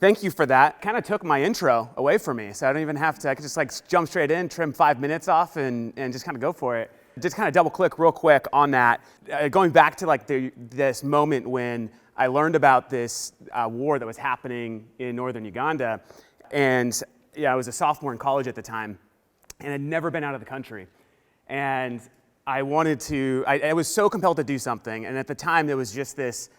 Thank you for that. Kind of took my intro away from me, so I don't even have to, I could just like jump straight in, trim 5 minutes off and just kind of go for it. Just kind of double click real quick on that. Going back to like this moment when I learned about this war that was happening in northern Uganda. And yeah, I was a sophomore in college at the time and had never been out of the country. And I wanted to, I was so compelled to do something. And at the time, it was just this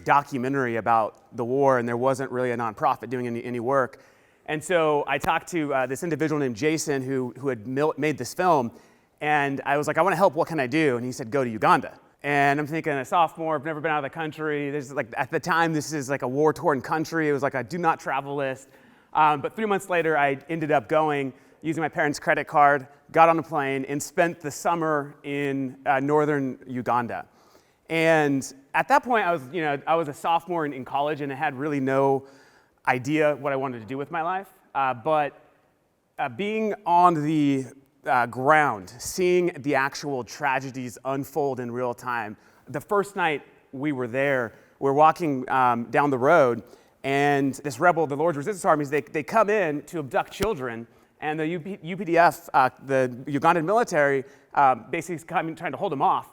documentary about the war, and there wasn't really a nonprofit doing any work. And so I talked to this individual named Jason who had made this film, and I was like, I want to help, what can I do? And he said, go to Uganda. And I'm thinking, a sophomore, I've never been out of the country. There's like, at the time, this is like a war-torn country. It was like a do not travel list. But 3 months later, I ended up going, using my parents' credit card, got on a plane, and spent the summer in northern Uganda. And at that point, I was a sophomore in college, and I had really no idea what I wanted to do with my life. But being on the ground, seeing the actual tragedies unfold in real time, the first night we were there, we're walking down the road, and this rebel, the Lord's Resistance Armies, they come in to abduct children, and the UPDF, the Ugandan military, basically is coming, trying to hold them off.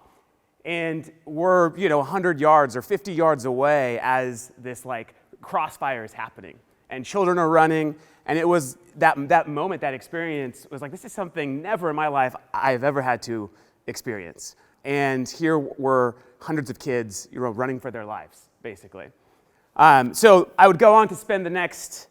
And we're 100 yards or 50 yards away as this like crossfire is happening, and children are running. And it was that moment, that experience was like, this is something never in my life I've ever had to experience. And here were hundreds of kids, running for their lives, basically. So I would go on to spend the next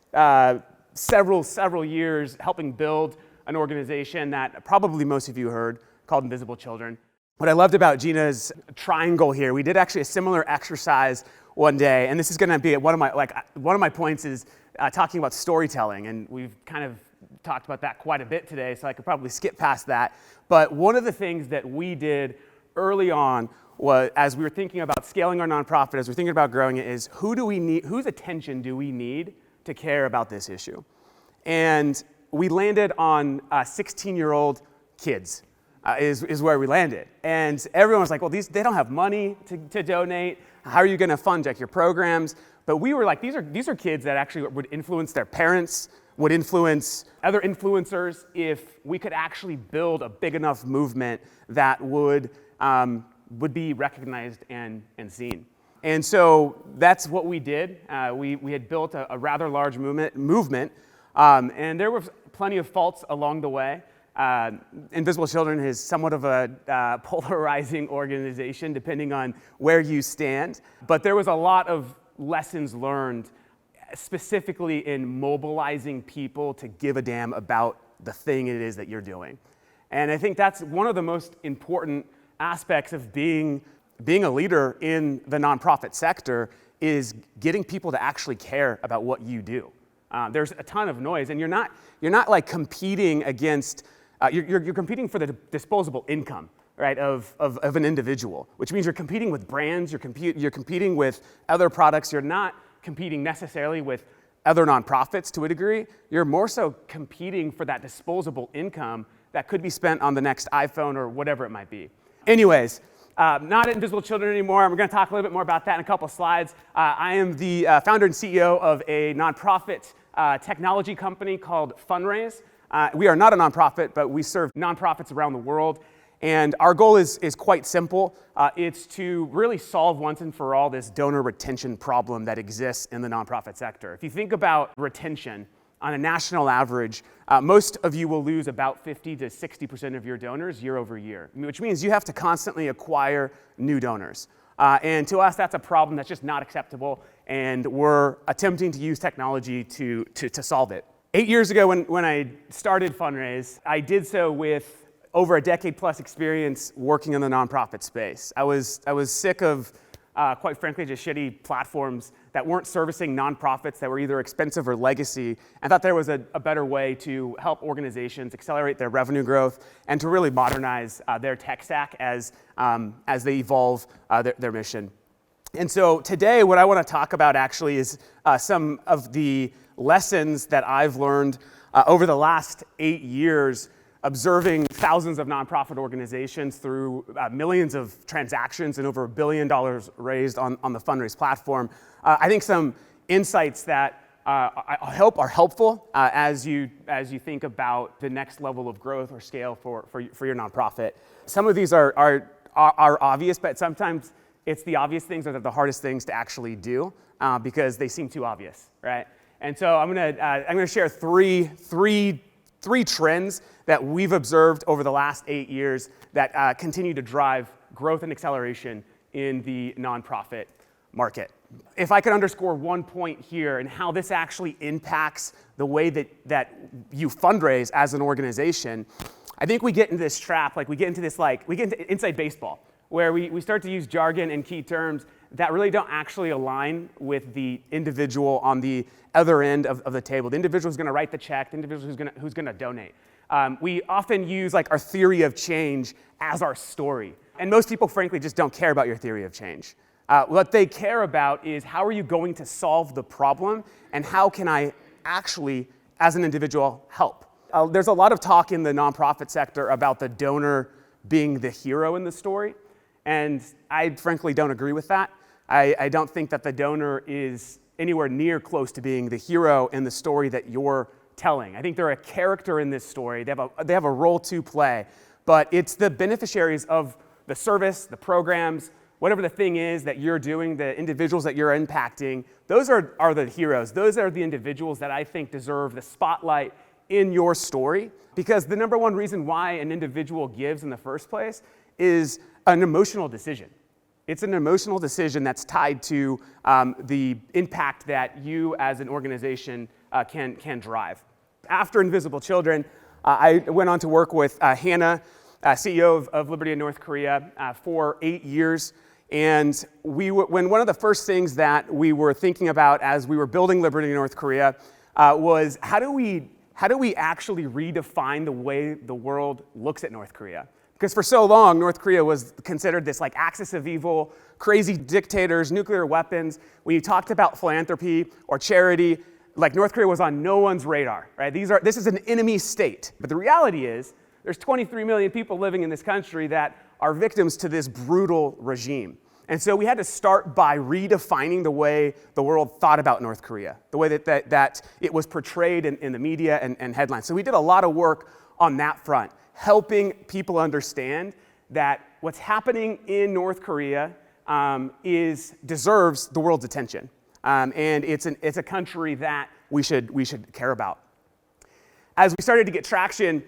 several years helping build an organization that probably most of you heard, called Invisible Children. What I loved about Gina's triangle here, we did actually a similar exercise one day, and this is going to be one of my points is talking about storytelling, and we've kind of talked about that quite a bit today, so I could probably skip past that. But one of the things that we did early on was, as we were thinking about scaling our nonprofit, as we're thinking about growing it, is whose attention do we need to care about this issue? And we landed on 16-year-old kids. Is where we landed. And everyone was like, well, they don't have money to donate. How are you going to fund like your programs? But we were like, these are kids that actually would influence their parents, would influence other influencers if we could actually build a big enough movement that would be recognized and seen. And so that's what we did. We had built a rather large movement, and there were plenty of faults along the way. Invisible Children is somewhat of a polarizing organization, depending on where you stand. But there was a lot of lessons learned, specifically in mobilizing people to give a damn about the thing it is that you're doing. And I think that's one of the most important aspects of being a leader in the nonprofit sector, is getting people to actually care about what you do. There's a ton of noise, and you're not like competing against. You're competing for the disposable income, right, of an individual, which means you're competing with brands, you're competing with other products. You're not competing necessarily with other nonprofits to a degree. You're more so competing for that disposable income that could be spent on the next iPhone or whatever it might be. Anyways, not at Invisible Children anymore. We're going to talk a little bit more about that in a couple of slides. I am the founder and CEO of a nonprofit technology company called Fundraising. We are not a nonprofit, but we serve nonprofits around the world. And our goal is quite simple. It's to really solve once and for all this donor retention problem that exists in the nonprofit sector. If you think about retention on a national average, most of you will lose about 50 to 60% of your donors year over year, which means you have to constantly acquire new donors. And to us, that's a problem that's just not acceptable. And we're attempting to use technology to solve it. 8 years ago, when I started Fundraise, I did so with over a decade plus experience working in the nonprofit space. I was sick of, quite frankly, just shitty platforms that weren't servicing nonprofits, that were either expensive or legacy, and thought there was a better way to help organizations accelerate their revenue growth and to really modernize their tech stack as they evolve their mission. And so today, what I want to talk about actually is some of the lessons that I've learned over the last 8 years, observing thousands of nonprofit organizations through millions of transactions and over $1 billion raised on the Fundraise platform. I think some insights that I hope are helpful as you think about the next level of growth or scale for your nonprofit. Some of these are obvious, but sometimes it's the obvious things that are the hardest things to actually do because they seem too obvious, right? And so I'm gonna share three trends that we've observed over the last 8 years that continue to drive growth and acceleration in the nonprofit market. If I could underscore one point here and how this actually impacts the way that you fundraise as an organization, I think we get into this trap, we get into inside baseball, where we start to use jargon and key terms that really don't actually align with the individual on the other end of the table. The individual who's gonna write the check, the individual who's gonna donate. We often use our theory of change as our story. And most people, frankly, just don't care about your theory of change. What they care about is how are you going to solve the problem and how can I actually, as an individual, help? There's a lot of talk in the nonprofit sector about the donor being the hero in the story, and I frankly don't agree with that. I don't think that the donor is anywhere near close to being the hero in the story that you're telling. I think they're a character in this story. They have a role to play, but it's the beneficiaries of the service, the programs, whatever the thing is that you're doing, the individuals that you're impacting, those are the heroes. Those are the individuals that I think deserve the spotlight in your story, because the number one reason why an individual gives in the first place is an emotional decision. It's an emotional decision that's tied to the impact that you as an organization can drive. After Invisible Children, I went on to work with Hannah, CEO of Liberty in North Korea, for 8 years. And when one of the first things that we were thinking about as we were building Liberty in North Korea was how do we actually redefine the way the world looks at North Korea? Because for so long, North Korea was considered this axis of evil, crazy dictators, nuclear weapons. When you talked about philanthropy or charity, North Korea was on no one's radar, right? This is an enemy state. But the reality is, there's 23 million people living in this country that are victims to this brutal regime. And so we had to start by redefining the way the world thought about North Korea, the way that it was portrayed in the media and headlines. So we did a lot of work on that front, helping people understand that what's happening in North Korea deserves the world's attention. And it's a country that we should care about. As we started to get traction,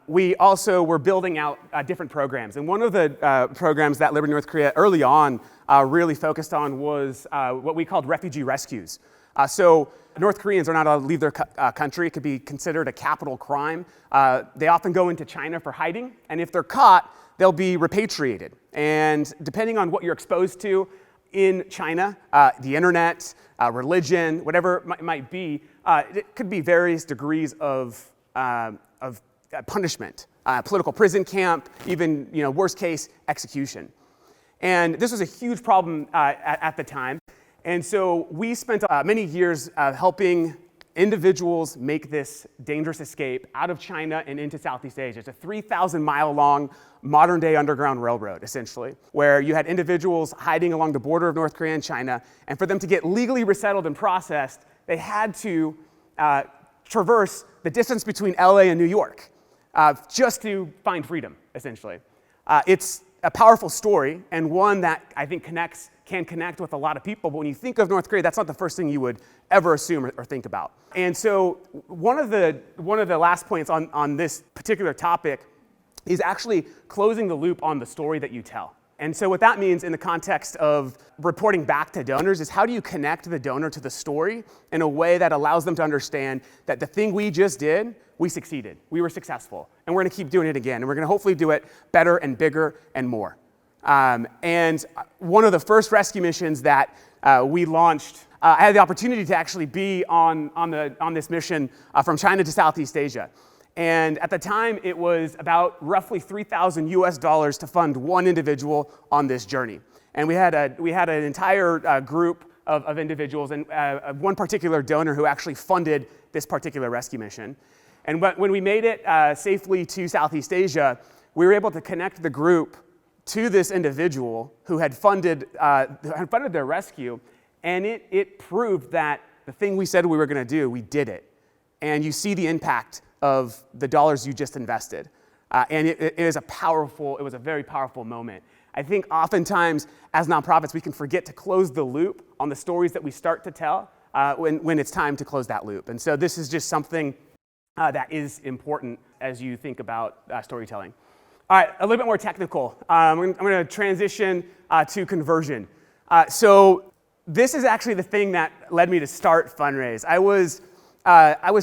we also were building out different programs. And one of the programs that Liberty North Korea early on really focused on was what we called refugee rescues. So North Koreans are not allowed to leave their country. It could be considered a capital crime. They often go into China for hiding. And if they're caught, they'll be repatriated. And depending on what you're exposed to in China, the internet, religion, whatever it might be, it could be various degrees of punishment, political prison camp, even worst case, execution. And this was a huge problem at the time. And so we spent many years helping individuals make this dangerous escape out of China and into Southeast Asia. It's a 3,000-mile-long modern-day underground railroad, essentially, where you had individuals hiding along the border of North Korea and China. And for them to get legally resettled and processed, they had to traverse the distance between LA and New York. Just to find freedom, essentially. It's a powerful story and one that I think can connect with a lot of people, but when you think of North Korea, that's not the first thing you would ever assume or think about. And so one of the last points on this particular topic is actually closing the loop on the story that you tell. And so what that means in the context of reporting back to donors is how do you connect the donor to the story in a way that allows them to understand that the thing we just did, we succeeded, we were successful, and we're gonna keep doing it again, and we're gonna hopefully do it better and bigger and more. And one of the first rescue missions that we launched, I had the opportunity to actually be on this mission from China to Southeast Asia. And at the time, it was about roughly $3,000 to fund one individual on this journey. And we had an entire group of individuals and one particular donor who actually funded this particular rescue mission. And when we made it safely to Southeast Asia, we were able to connect the group to this individual who had funded their rescue. And it proved that the thing we said we were going to do, we did it. And you see the impact of the dollars you just invested. And it was a very powerful moment. I think oftentimes as nonprofits, we can forget to close the loop on the stories that we start to tell when it's time to close that loop. And so this is just something that is important as you think about storytelling. All right, a little bit more technical. I'm going to transition to conversion. So this is actually the thing that led me to start Fundraise. I was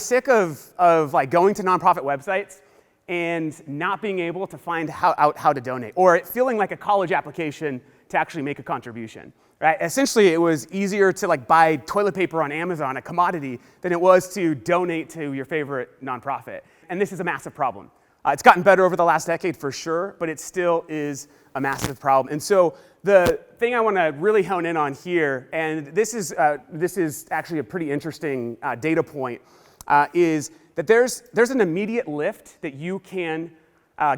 sick of like going to nonprofit websites and not being able to find how to donate, or it feeling like a college application to actually make a contribution. Right? Essentially, it was easier to like buy toilet paper on Amazon, a commodity, than it was to donate to your favorite nonprofit. And this is a massive problem. It's gotten better over the last decade for sure, but it still is a massive problem. And so the thing I want to really hone in on here, and this is actually a pretty interesting data point, is that there's an immediate lift that you can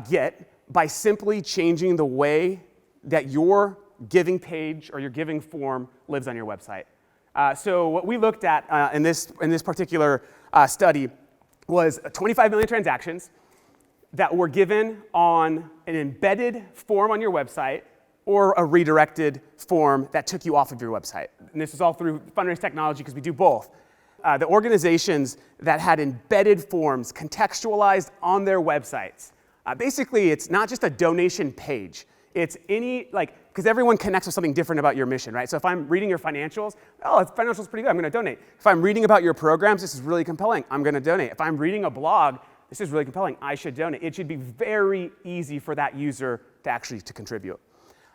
get by simply changing the way that your giving page or your giving form lives on your website. So what we looked at in this particular study was 25 million transactions that were given on an embedded form on your website or a redirected form that took you off of your website. And this is all through Fundraise technology because we do both. The organizations that had embedded forms contextualized on their websites. Basically, it's not just a donation page. It's because everyone connects with something different about your mission, right? So if I'm reading your financials, financials pretty good, I'm going to donate. If I'm reading about your programs, this is really compelling, I'm going to donate. If I'm reading a blog, this is really compelling, I should donate. It should be very easy for that user to actually contribute.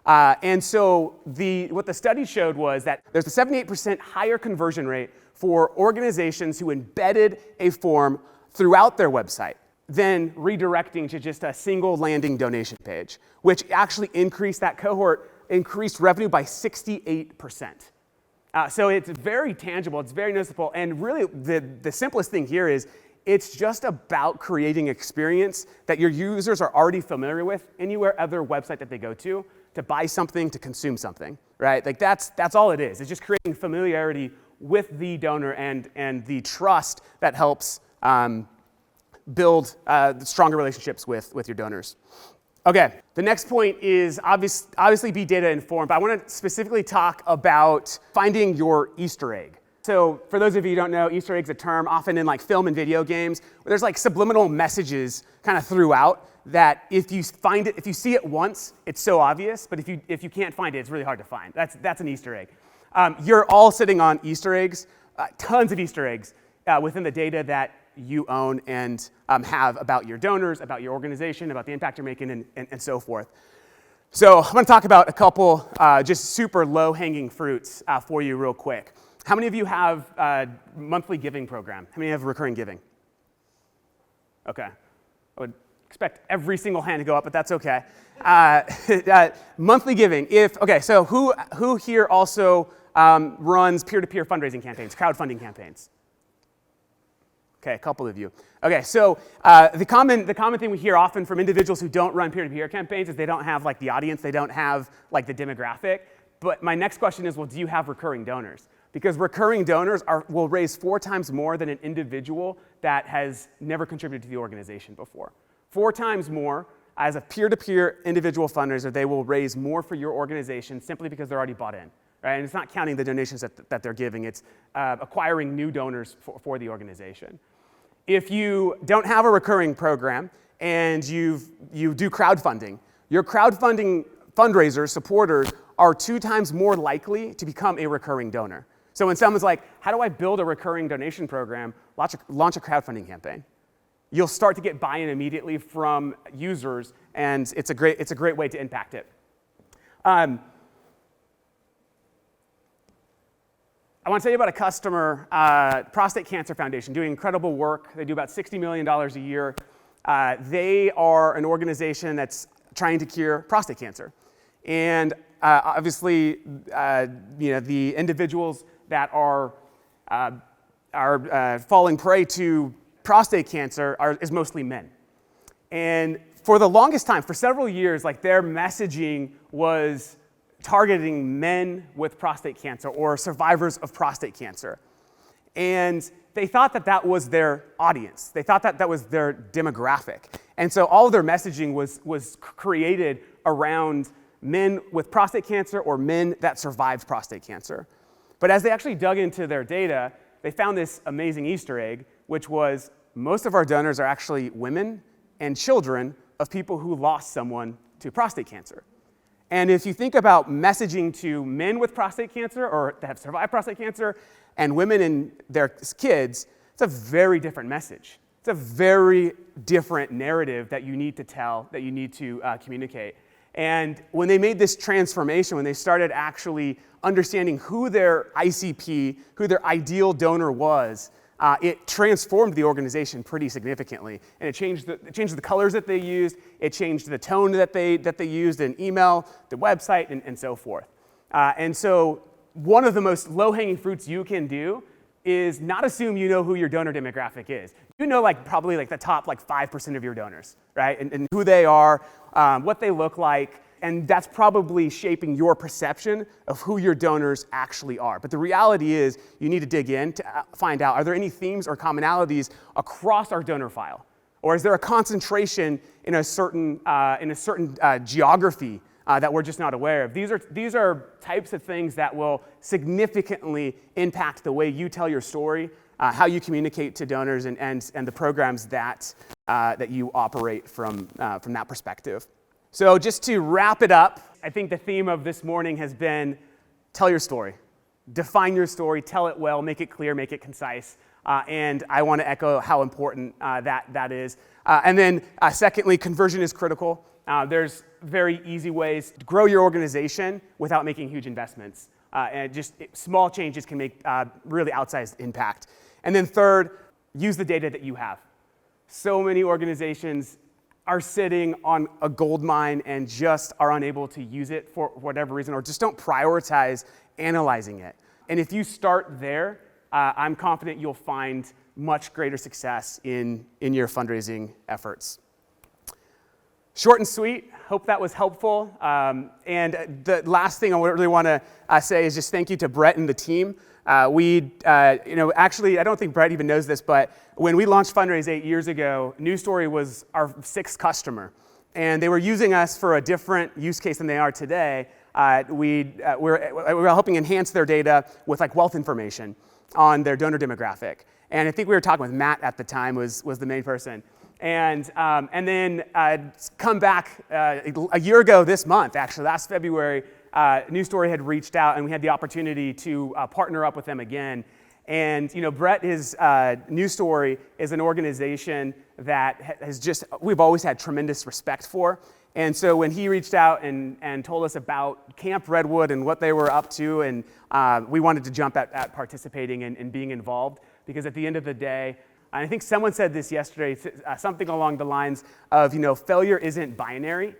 And so what the study showed was that there's a 78% higher conversion rate for organizations who embedded a form throughout their website than redirecting to just a single landing donation page, which actually increased revenue by 68%. So it's very tangible, it's very noticeable, and really the simplest thing here is it's just about creating experience that your users are already familiar with anywhere other website that they go to buy something, to consume something, right? Like that's all it is. It's just creating familiarity with the donor and the trust that helps build stronger relationships with your donors. Okay, the next point is obviously be data informed, but I want to specifically talk about finding your Easter egg. So for those of you who don't know, Easter egg's a term often in like film and video games where there's like subliminal messages kind of throughout that if you see it once, it's so obvious, but if you can't find it, it's really hard to find. That's an Easter egg. You're all sitting on Easter eggs, tons of Easter eggs within the data that you own and have about your donors, about your organization, about the impact you're making, and so forth. So I'm going to talk about a couple just super low-hanging fruits for you real quick. How many of you have a monthly giving program? How many have recurring giving? Okay. I would expect every single hand to go up, but that's okay. Monthly giving. So who here also runs peer-to-peer fundraising campaigns, crowdfunding campaigns? Okay, a couple of you. Okay, so the common thing we hear often from individuals who don't run peer-to-peer campaigns is they don't have like the audience, they don't have like the demographic. But my next question is, well, do you have recurring donors? Because recurring donors will raise 4 times more than an individual that has never contributed to the organization before. 4 times more as a peer-to-peer individual fundraiser, they will raise more for your organization simply because they're already bought in. Right? And it's not counting the donations that they're giving, it's acquiring new donors for the organization. If you don't have a recurring program and you do crowdfunding, your crowdfunding fundraisers, supporters, are 2 times more likely to become a recurring donor. So when someone's like, how do I build a recurring donation program? Launch a crowdfunding campaign. You'll start to get buy-in immediately from users, and it's a great way to impact it. I want to tell you about a customer, Prostate Cancer Foundation, doing incredible work. They do about $60 million a year. They are an organization that's trying to cure prostate cancer. And obviously, the individuals that are falling prey to prostate cancer is mostly men. And for the longest time, for several years, like their messaging was targeting men with prostate cancer or survivors of prostate cancer. And they thought that that was their audience. They thought that that was their demographic. And so all of their messaging was created around men with prostate cancer or men that survived prostate cancer. But as they actually dug into their data, they found this amazing Easter egg, which was most of our donors are actually women and children of people who lost someone to prostate cancer. And if you think about messaging to men with prostate cancer or that have survived prostate cancer and women and their kids, it's a very different message. It's a very different narrative that you need to tell, that you need to communicate. And when they made this transformation, when they started actually understanding who their ICP, who their ideal donor was, it transformed the organization pretty significantly. And it changed the colors that they used, it changed the tone that they used in email, the website, and so forth. And so one of the most low-hanging fruits you can do is not assume you know who your donor demographic is. You know probably the top 5% of your donors, right? And who they are, what they look like, and that's probably shaping your perception of who your donors actually are. But the reality is you need to dig in to find out, are there any themes or commonalities across our donor file? Or is there a concentration in a certain geography that we're just not aware of? These are types of things that will significantly impact the way you tell your story, how you communicate to donors, and the programs that you operate from that perspective. So just to wrap it up, I think the theme of this morning has been tell your story. Define your story, tell it well, make it clear, make it concise. And I want to echo how important that is. And then secondly, conversion is critical. There's very easy ways to grow your organization without making huge investments. And just small changes can make really outsized impact. And then third, use the data that you have. So many organizations are sitting on a gold mine and just are unable to use it for whatever reason, or just don't prioritize analyzing it. And if you start there, I'm confident you'll find much greater success in your fundraising efforts. Short and sweet, hope that was helpful. And the last thing I really want to say is just thank you to Brett and the team. Actually, I don't think Brett even knows this, but when we launched Fundraise 8 years ago, News Story was our 6th customer. And they were using us for a different use case than they are today. We're helping enhance their data with wealth information on their donor demographic. And I think we were talking with Matt at the time was the main person. And then come back a year ago this month, actually last February, News Story had reached out and we had the opportunity to partner up with them again. And Brett News Story is an organization that we've always had tremendous respect for. And so when he reached out and told us about Camp Redwood and what they were up to, and we wanted to jump at participating and being involved, because at the end of the day, I think someone said this yesterday, something along the lines of, failure isn't binary.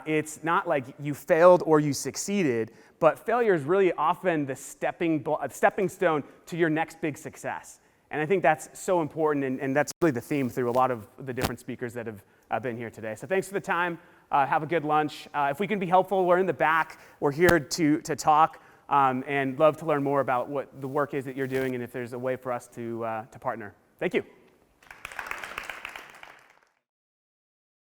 It's not like you failed or you succeeded, but failure is really often the stepping stone to your next big success. And I think that's so important, and that's really the theme through a lot of the different speakers that have been here today. So thanks for the time. Have a good lunch. If we can be helpful, we're in the back. We're here to talk and love to learn more about what the work is that you're doing and if there's a way for us to partner. Thank you.